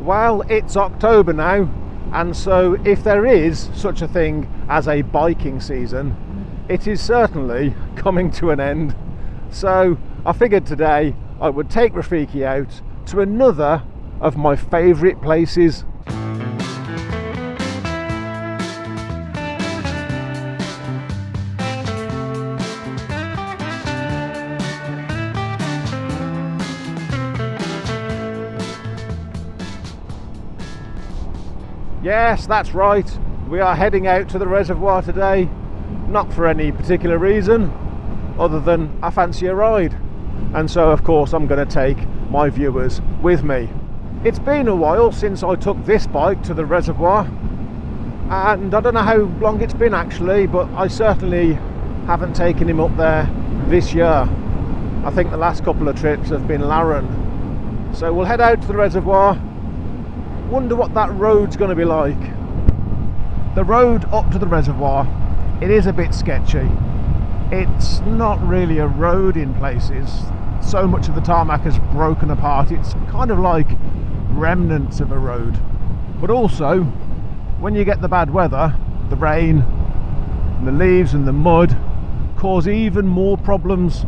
Well, it's October now, and so if there is such a thing as a biking season, it is certainly coming to an end. So I figured today I would take Rafiki out to another of my favourite places. Yes, that's right, we are heading out to the reservoir today, not for any particular reason other than I fancy a ride, and so of course I'm going to take my viewers with me. It's been a while since I took this bike to the reservoir, and I don't know how long it's been actually, but I certainly haven't taken him up there this year. I think the last couple of trips have been Larren. So we'll head out to the reservoir. Wonder what that road's going to be like. The road up to the reservoir, it is a bit sketchy. It's not really a road in places. So much of the tarmac has broken apart. It's kind of like remnants of a road. But also, when you get the bad weather, the rain, and the leaves and the mud cause even more problems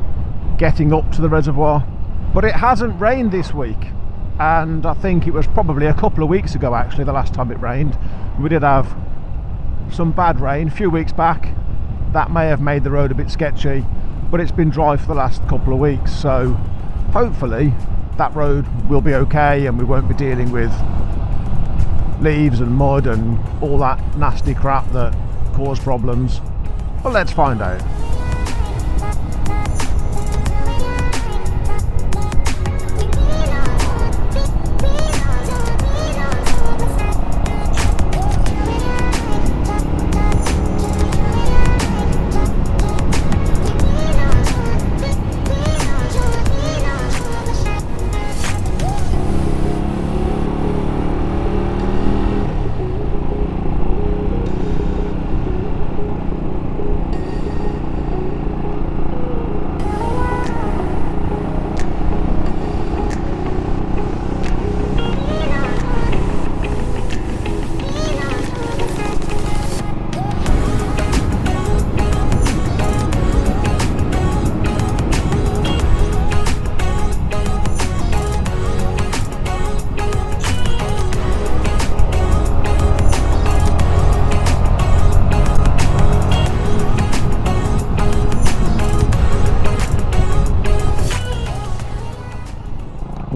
getting up to the reservoir. But it hasn't rained this week. And I think it was probably a couple of weeks ago actually the last time it rained. We did have some bad rain a few weeks back. That may have made the road a bit sketchy, but it's been dry for the last couple of weeks, so hopefully that road will be okay and we won't be dealing with leaves and mud and all that nasty crap that cause problems. But let's find out.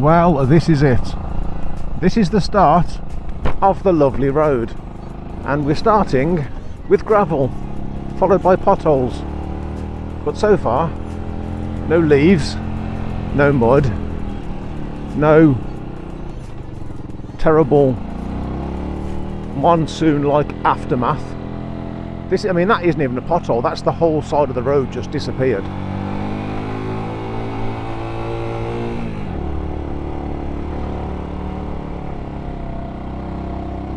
Well, this is it. This is the start of the lovely road, and we're starting with gravel, followed by potholes. But so far, no leaves, no mud, no terrible monsoon-like aftermath. I mean, that isn't even a pothole, that's the whole side of the road just disappeared.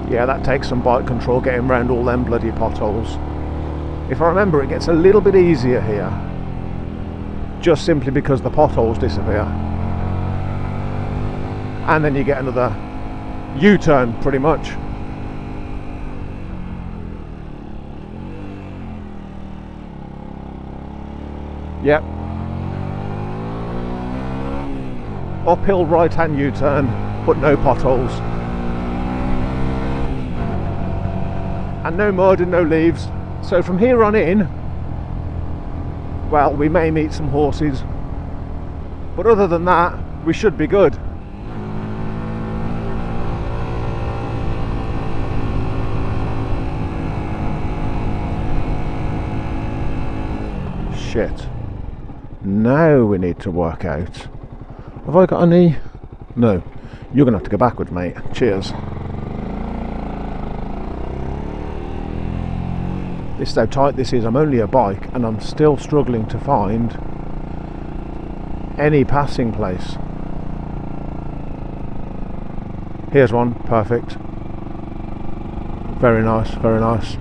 Yeah, that takes some bike control getting around all them bloody potholes. If I remember, it gets a little bit easier here, just simply because the potholes disappear. And then you get another U-turn, pretty much. Yep. Uphill right-hand U-turn, but no potholes. And no mud and no leaves. So from here on in, well, we may meet some horses, but other than that, we should be good. Shit. Now we need to work out. Have I got any? No. You're going to have to go backwards, mate. Cheers. This is how tight this is. I'm only a bike and I'm still struggling to find any passing place. Here's one, perfect. Very nice, very nice.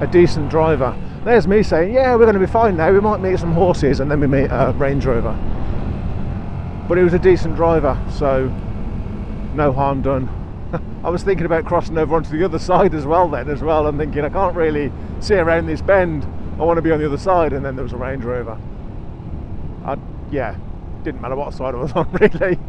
A decent driver. There's me saying, yeah, we're going to be fine now, we might meet some horses, and then we meet a Range Rover. but he was a decent driver, so no harm done. I was thinking about crossing over onto the other side as well and thinking I can't really see around this bend, I want to be on the other side, and then there was a Range Rover. Yeah, didn't matter what side I was on really.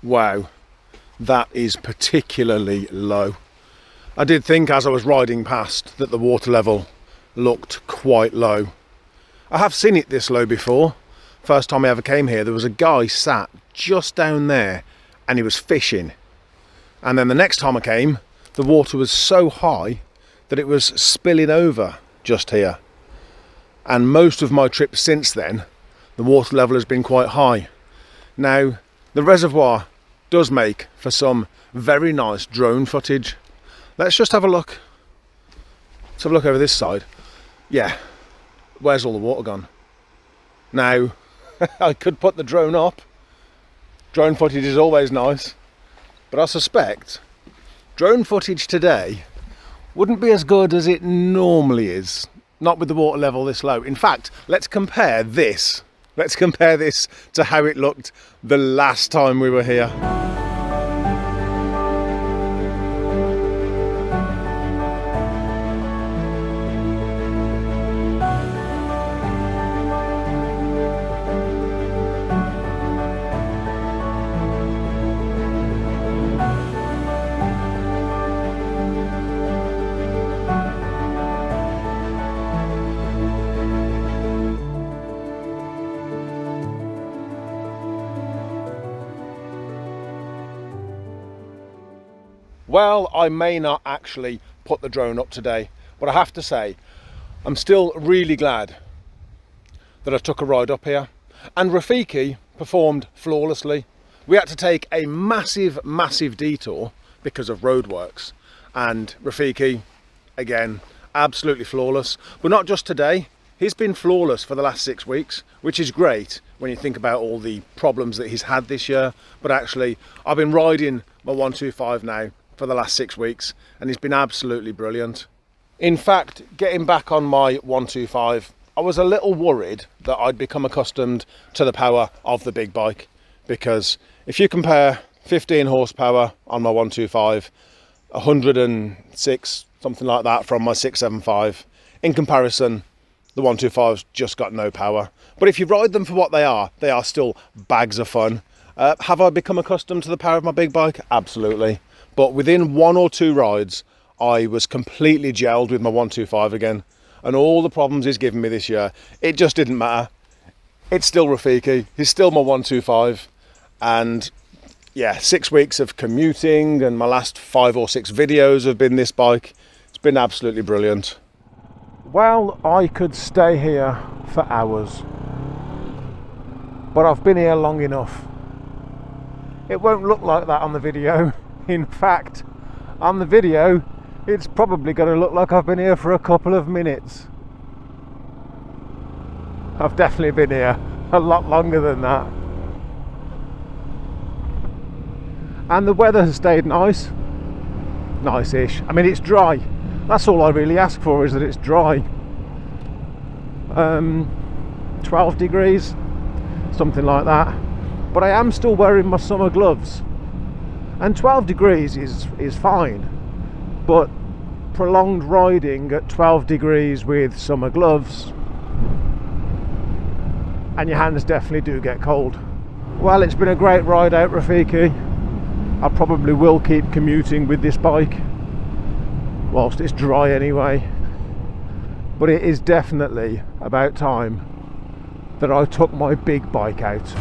Wow, that is particularly low. I did think as I was riding past that the water level looked quite low. I have seen it this low before. First time I ever came here, there was a guy sat just down there and he was fishing. And then the next time I came, the water was so high that it was spilling over just here. And most of my trips since then, the water level has been quite high. Now, the reservoir does make for some very nice drone footage. Let's just have a look. Let's have a look over this side. Yeah, where's all the water gone? Now, I could put the drone up. Drone footage is always nice, but I suspect drone footage today wouldn't be as good as it normally is. Not with the water level this low. In fact, let's compare this. Let's compare this to how it looked the last time we were here. Well, I may not actually put the drone up today, but I have to say, I'm still really glad that I took a ride up here. And Rafiki performed flawlessly. We had to take a massive detour because of roadworks. And Rafiki, again, absolutely flawless. But not just today, he's been flawless for the last 6 weeks, which is great when you think about all the problems that he's had this year. But actually, I've been riding my 125 now for the last 6 weeks and he's been absolutely brilliant. In fact, getting back on my 125, I was a little worried that I'd become accustomed to the power of the big bike, because if you compare 15 horsepower on my 125, 106, something like that from my 675, in comparison, the 125's just got no power. But if you ride them for what they are still bags of fun. Have I become accustomed to the power of my big bike? Absolutely. But within 1 or 2 rides, I was completely gelled with my 125 again. And all the problems he's given me this year, it just didn't matter. It's still Rafiki, he's still my 125. And yeah, 6 weeks of commuting and my last 5 or 6 videos have been this bike. It's been absolutely brilliant. Well, I could stay here for hours, but I've been here long enough. It won't look like that on the video. In fact, on the video, it's probably going to look like I've been here for a couple of minutes. I've definitely been here a lot longer than that. And the weather has stayed nice. Nice-ish. I mean, it's dry. That's all I really ask for, is that it's dry. 12 degrees, something like that. But I am still wearing my summer gloves. And 12 degrees is fine. But prolonged riding at 12 degrees with summer gloves, and your hands definitely do get cold. Well, it's been a great ride out, Rafiki. I probably will keep commuting with this bike whilst it's dry anyway. But it is definitely about time that I took my big bike out.